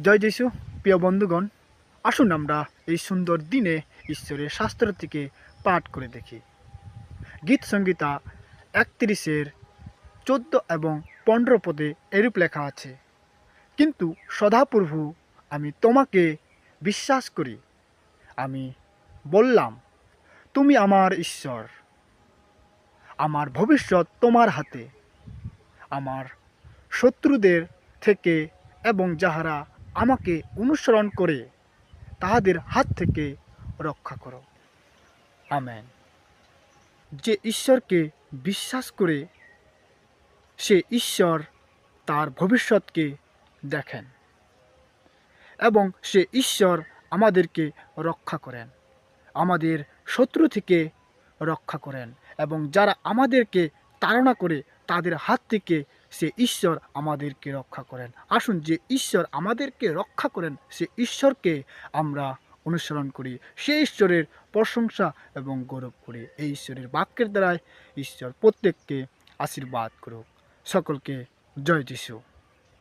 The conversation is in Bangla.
জয় যিশু। প্রিয় বন্ধুগণ, আসুন আমরা এই সুন্দর দিনে ঈশ্বরের শাস্ত্র থেকে পাঠ করে দেখি। গীত সংহিতা 31-14 এবং 15 পদে এরূপ লেখা আছে, কিন্তু সদাপ্রভু, আমি তোমাকে বিশ্বাস করি। আমি বললাম, তুমি আমার ঈশ্বর। আমার ভবিষ্যৎ তোমার হাতে। আমার শত্রুদের থেকে এবং যাহারা আমাকে অনুসরণ করে তাহাদের হাত থেকে রক্ষা করো। আমেন। যে ঈশ্বরকে বিশ্বাস করে সে ঈশ্বর তার ভবিষ্যৎকে দেখেন এবং সে ঈশ্বর আমাদেরকে রক্ষা করেন, আমাদের শত্রু থেকে রক্ষা করেন এবং যারা আমাদেরকে তাড়না করে তাদের হাত থেকে সে ঈশ্বর আমাদেরকে রক্ষা করেন। আসুন, যে ঈশ্বর আমাদেরকে রক্ষা করেন সে ঈশ্বরকে আমরা অনুসরণ করি, সে ঈশ্বরের প্রশংসা এবং গৌরব করি। এই ঈশ্বরের বাক্যের দ্বারাই ঈশ্বর প্রত্যেককে আশীর্বাদ করুক। সকলকে জয় যিশু।